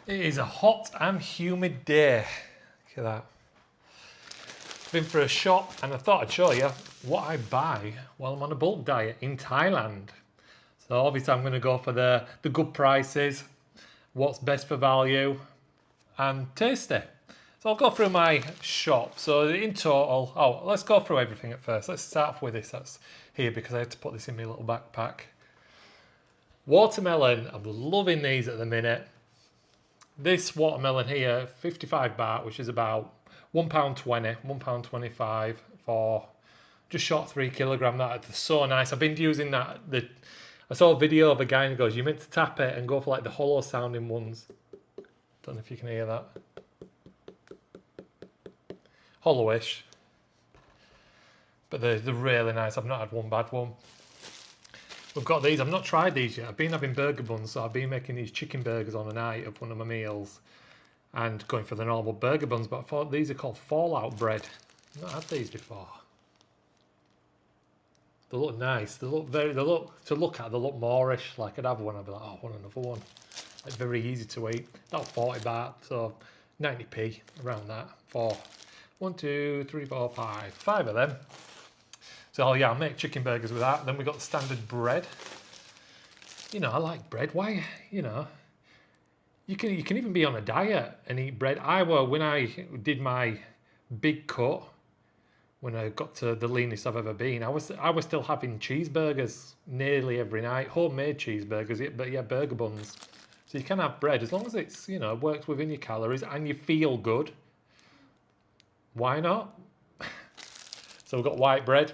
It is a hot and humid day. Look at that. Been for a shop and I thought I'd show you what I buy while I'm on a bulk diet in Thailand. So obviously I'm going to go for the good prices, what's best for value and tasty. So I'll go through my shop. So in total, let's go through everything at first. Let's start off with this that's here because I had to put this in my little backpack. Watermelon, I'm loving these at the minute. This watermelon here, 55 baht, which is about £1.20, £1.25 for just short 3 kilogram. That's so nice. I've been using that. I saw a video of a guy and he goes, you meant to tap it and go for like the hollow sounding ones. Don't know if you can hear that. Hollowish. But they're really nice. I've not had one bad one. We've got these. I've not tried these yet. I've been having burger buns, so I've been making these chicken burgers on a night of one of my meals and going for the normal burger buns, but I thought these are called fallout bread. I've not had these before. They look nice. They look Moorish. Like I'd have one, I'd be like, oh, I want another one. It's very easy to eat. About 40 baht, so 90p around that for 1, 2, 3, 4, 5 of them. So yeah, I'll make chicken burgers with that. Then we got the standard bread. You know, I like bread. Why? You know, you can even be on a diet and eat bread. When I did my big cut, when I got to the leanest I've ever been, I was still having cheeseburgers nearly every night, homemade cheeseburgers, but yeah, burger buns. So you can have bread as long as it's, you know, works within your calories and you feel good. Why not? So we've got white bread.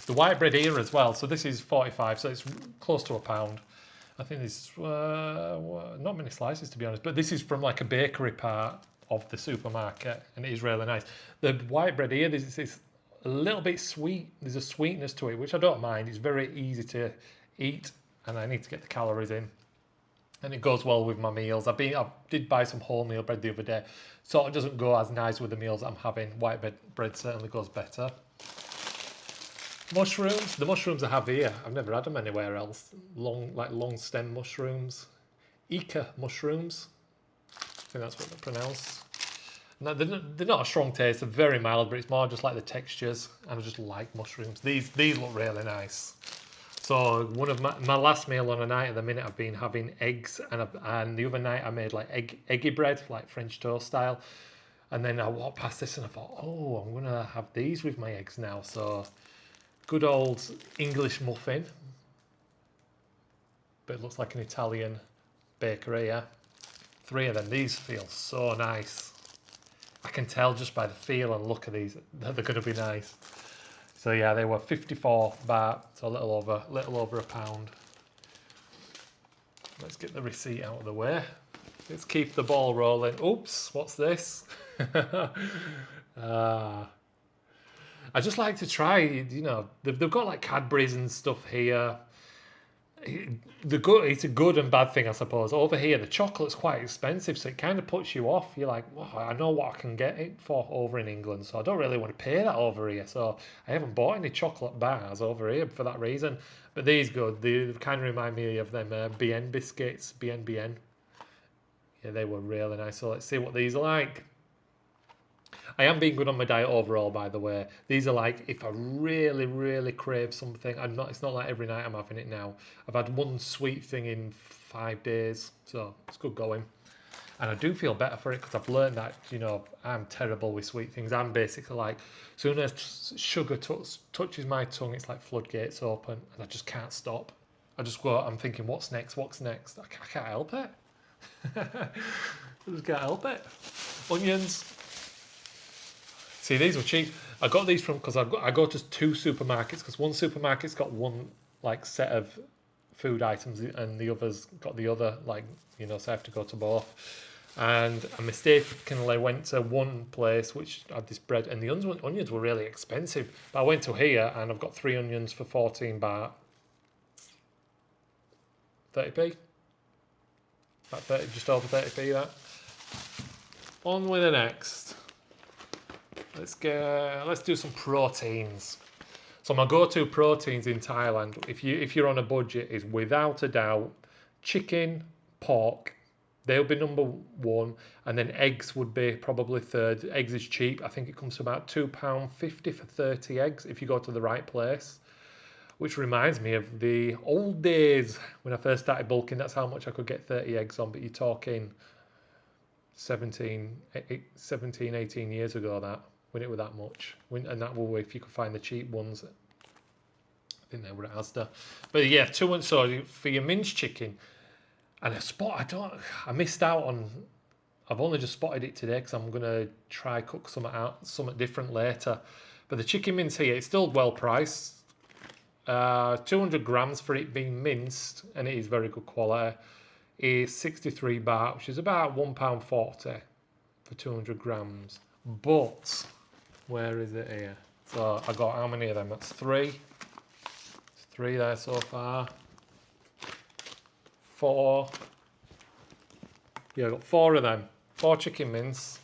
The white bread here as well. So this is 45, so it's close to £1. I think there's not many slices to be honest, but this is from like a bakery part of the supermarket and it is really nice. The white bread here, this is a little bit sweet. There's a sweetness to it, which I don't mind. It's very easy to eat and I need to get the calories in. And it goes well with my meals. I did buy some wholemeal bread the other day. So it doesn't go as nice with the meals I'm having. White bread certainly goes better. Mushrooms. The mushrooms I have here, I've never had them anywhere else. Long stem mushrooms. Ika mushrooms. I think that's what they're pronounced. No, they're not a strong taste. They're very mild, but it's more just like the textures. And I just like mushrooms. These look really nice. So one of my last meal on a night at the minute, I've been having eggs, and the other night I made like eggy bread, like French toast style. And then I walked past this and I thought, oh, I'm gonna have these with my eggs now. So good old English muffin, but it looks like an Italian bakery. Yeah, 3 of them. These feel so nice. I can tell just by the feel and look of these that they're gonna be nice. So yeah, they were 54 baht, so a little over £1. Let's get the receipt out of the way. Let's keep the ball rolling. Oops, what's this? I just like to try, you know, they've got like Cadbury's and stuff here. It's a good and bad thing, I suppose. Over here, the chocolate's quite expensive, so it kind of puts you off. You're like, well, I know what I can get it for over in England, so I don't really want to pay that over here. So I haven't bought any chocolate bars over here for that reason. But these good. They kind of remind me of them BN biscuits, BN. Yeah, they were really nice. So let's see what these are like. I am being good on my diet overall, by the way. These are like, if I really, really crave something, it's not like every night I'm having it now. I've had one sweet thing in 5 days, so it's good going. And I do feel better for it because I've learned that, you know, I'm terrible with sweet things. I'm basically like, as soon as sugar touches my tongue, it's like floodgates open and I just can't stop. I just go, I'm thinking, what's next? I can't help it. I just can't help it. Onions. See, these were cheap. I got these from, because I go to 2 supermarkets, because one supermarket's got one like set of food items and the other's got the other, like, you know, so I have to go to both. And I mistakenly went to one place which had this bread, and the onions were really expensive. But I went to here and I've got 3 onions for 14 baht. 30p? About 30, just over 30p that. On with the next. Let's do some proteins. So my go-to proteins in Thailand, if you're on a budget, is without a doubt chicken, pork, They'll be number one, and then eggs would be probably third. Eggs is cheap. I think it comes to about £2.50 for 30 eggs if you go to the right place. Which reminds me of the old days when I first started bulking. That's how much I could get 30 eggs on, but you're talking 17, 18 years ago that, when it was that much. And that was if you could find the cheap ones. I think they were at Asda. But yeah, so for your minced chicken, and I missed out on, I've only just spotted it today because I'm going to try cook something different later. But the chicken mince here, it's still well priced. 200 grams for it being minced, and it is very good quality, is 63 baht, which is about £1.40 for 200 grams. But, where is it here? So I got how many of them? That's three. There's 3 there so far. 4. Yeah, I got 4 of them. 4 chicken mince.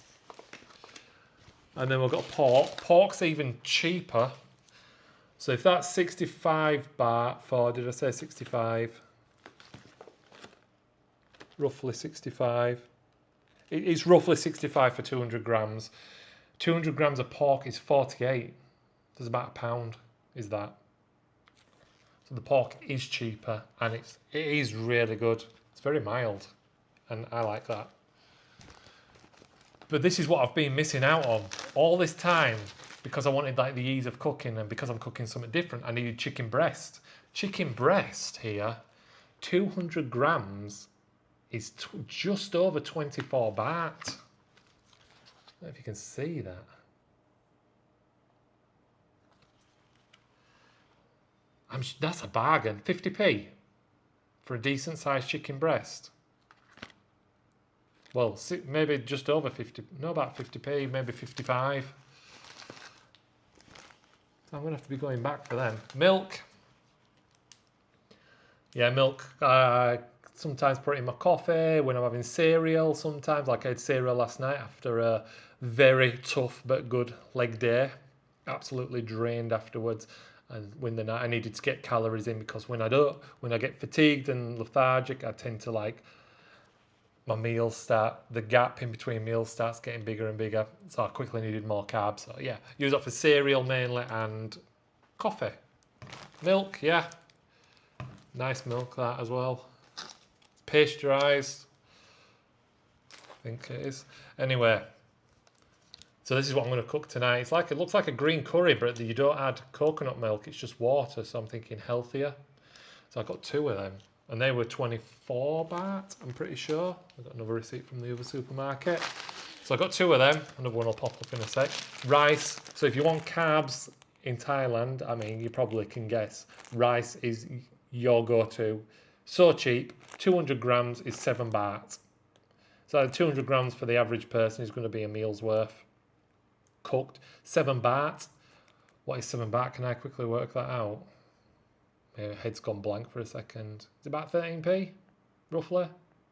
And then we've got pork. Pork's even cheaper. So if that's 65 baht for, did I say 65? Roughly 65. It's roughly 65 for 200 grams. 200 grams of pork is 48. There's about a pound, is that. So the pork is cheaper, and it is really good. It's very mild, and I like that. But this is what I've been missing out on all this time, because I wanted like the ease of cooking, and because I'm cooking something different, I needed chicken breast. Chicken breast here, 200 grams is just over 24 baht. I don't know if you can see that. That's a bargain. 50p for a decent sized chicken breast. Well, maybe just over 50, no, about 50p, maybe 55. I'm going to have to be going back for them. Milk. Yeah, milk. Sometimes put it in my coffee when I'm having cereal. Sometimes, like I had cereal last night after a very tough but good leg day. Absolutely drained afterwards. And when the night I needed to get calories in, because when I get fatigued and lethargic, I tend to like my meals the gap in between meals starts getting bigger and bigger. So I quickly needed more carbs. So yeah, use it for cereal mainly and coffee. Milk, yeah. Nice milk that as well. Pasteurised, I think it is. Anyway, so this is what I'm going to cook tonight. It looks like a green curry, but you don't add coconut milk. It's just water. So I'm thinking healthier. So I got 2 of them. And they were 24 baht, I'm pretty sure. I got another receipt from the other supermarket. So I got 2 of them. Another one will pop up in a sec. Rice. So if you want carbs in Thailand, I mean, you probably can guess. Rice is your go-to. So cheap. 200 grams is 7 baht. So 200 grams for the average person is going to be a meal's worth. Cooked. 7 baht. What is 7 baht? Can I quickly work that out? My head's gone blank for a second. It's about 13p, roughly.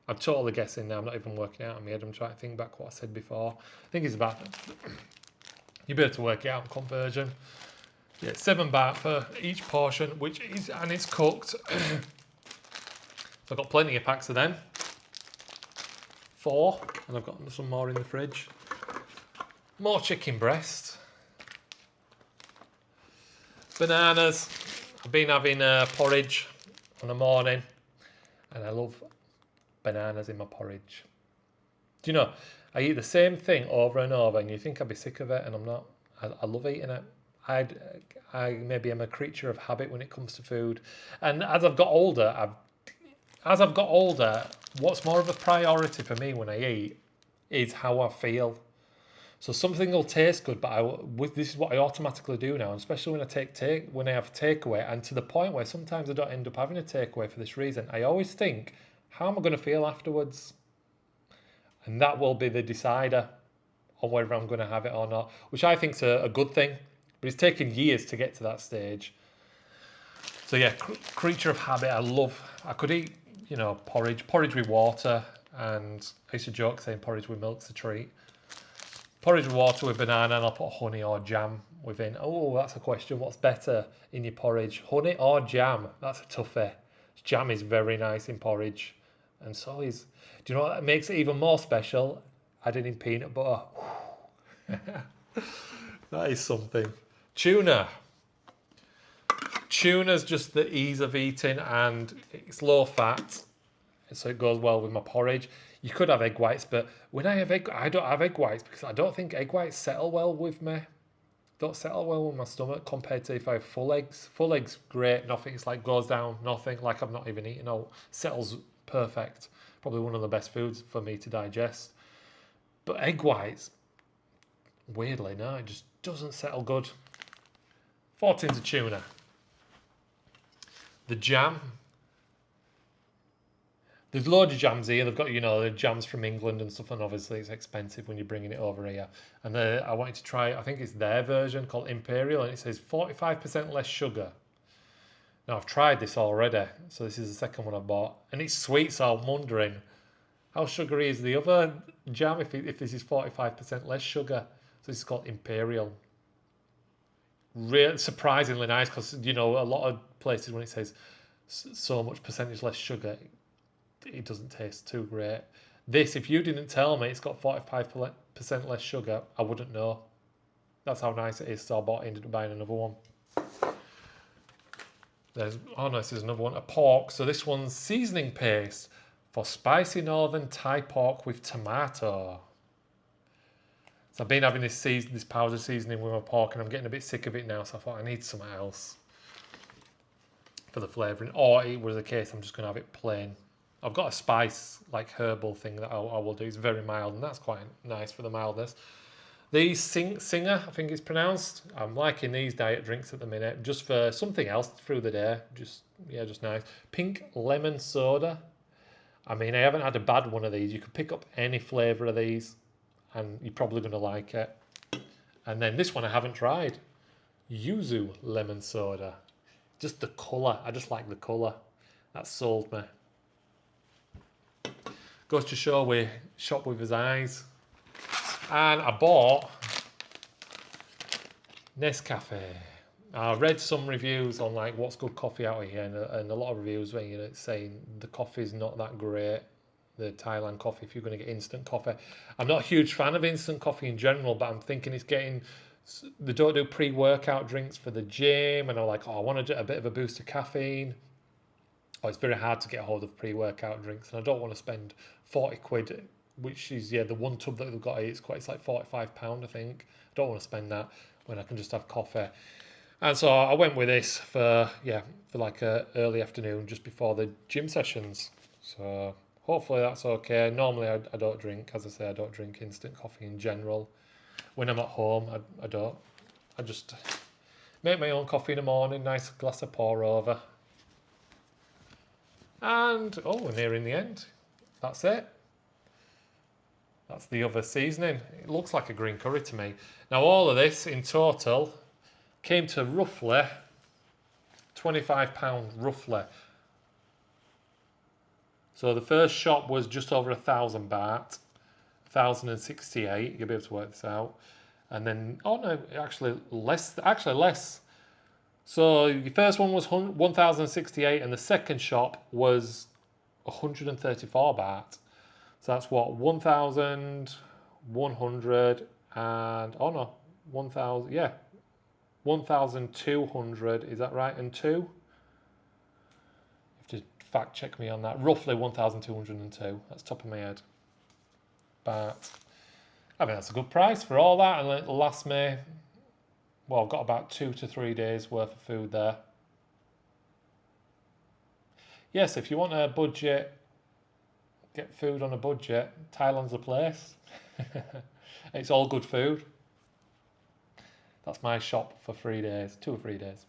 I'm totally guessing now. I'm not even working it out in my head. I'm trying to think back what I said before. I think it's about... You'll be able to work it out in conversion. Yeah, 7 baht for each portion, and it's cooked. So I've got plenty of packs of them. 4, and I've got some more in the fridge. More chicken breast. Bananas. I've been having porridge in the morning, and I love bananas in my porridge. Do you know, I eat the same thing over and over, and you think I'd be sick of it, and I'm not. I love eating it. I maybe am a creature of habit when it comes to food, and as I've got older, what's more of a priority for me when I eat is how I feel. So something will taste good, but this is what I automatically do now, especially when I have takeaway, and to the point where sometimes I don't end up having a takeaway for this reason. I always think, how am I going to feel afterwards? And that will be the decider on whether I'm going to have it or not, which I think is a good thing. But it's taken years to get to that stage. So yeah, creature of habit. I could eat, porridge with water, and I used to joke saying porridge with milk's a treat. Porridge with water with banana, and I'll put honey or jam within. Oh, that's a question. What's better in your porridge? Honey or jam? That's a toughie. Jam is very nice in porridge. And so is. Do you know what makes it even more special? Adding in peanut butter. That is something. Tuna. Tuna's just the ease of eating, and it's low fat, so it goes well with my porridge. You could have egg whites, but when I have egg, I don't have egg whites because I don't think egg whites settle well with me. Don't settle well with my stomach compared to if I have full eggs. Full eggs, great, nothing. It's like goes down, nothing. Like I've not even eaten. No, settles perfect. Probably one of the best foods for me to digest. But egg whites, weirdly, no, it just doesn't settle good. 4 tins of tuna. The jam. There's loads of jams here. They've got, the jams from England and stuff, and obviously it's expensive when you're bringing it over here. And I wanted to try, I think it's their version called Imperial, and it says 45% less sugar. Now, I've tried this already, so this is the second one I bought. And it's sweet, so I'm wondering, how sugary is the other jam if this is 45% less sugar? So this is called Imperial. Real surprisingly nice, because, a lot of places when it says so much percentage less sugar, it doesn't taste too great. This, if you didn't tell me it's got 45% less sugar, I wouldn't know. That's how nice it is, so ended up buying another one. This is another one. A pork. So this one's seasoning paste for spicy northern Thai pork with tomato. So I've been having this powder seasoning with my pork, and I'm getting a bit sick of it now, so I thought I need something else for the flavouring. Or it was the case I'm just going to have it plain. I've got a spice, like herbal thing that I will do. It's very mild, and that's quite nice for the mildness. These Singer, I think it's pronounced. I'm liking these diet drinks at the minute, just for something else through the day. Just nice. Pink lemon soda. I mean, I haven't had a bad one of these. You could pick up any flavour of these, and you're probably going to like it. And then this one I haven't tried. Yuzu lemon soda. Just the colour. I just like the colour. That sold me. Goes to show we shop with his eyes. And I bought Nescafe. I read some reviews on like what's good coffee out here, and a lot of reviews where it's saying the coffee's not that great. The Thailand coffee, if you're going to get instant coffee. I'm not a huge fan of instant coffee in general, but I'm thinking it's getting. They don't do pre-workout drinks for the gym, and I'm like, I want to get a bit of a boost of caffeine. It's very hard to get a hold of pre-workout drinks, and I don't want to spend 40 quid, which is, the one tub that they've got here, it's like £45, I think. I don't want to spend that when I can just have coffee. And so I went with this for like a early afternoon, just before the gym sessions. So hopefully that's okay. Normally I don't drink, as I say, I don't drink instant coffee in general. When I'm at home, I don't. I just make my own coffee in the morning, nice glass of pour over. And, we're nearing the end. That's it. That's the other seasoning. It looks like a green curry to me. Now, all of this in total came to roughly £25, roughly. So the first shop was just over 1,000 baht, 1,068. You'll be able to work this out. And then, actually less. So the first one was 1,068, and the second shop was 134 baht. So that's what, 1,100 and 1,000, 1,200. Is that right? And 2. You have to fact check me on that. Roughly 1,202. That's top of my head. But I mean, that's a good price for all that, and it'll last me. Well, I've got about 2 to 3 days worth of food there. Yes, if you want a budget, get food on a budget, Thailand's the place. It's all good food. That's my shop for 3 days, 2 or 3 days.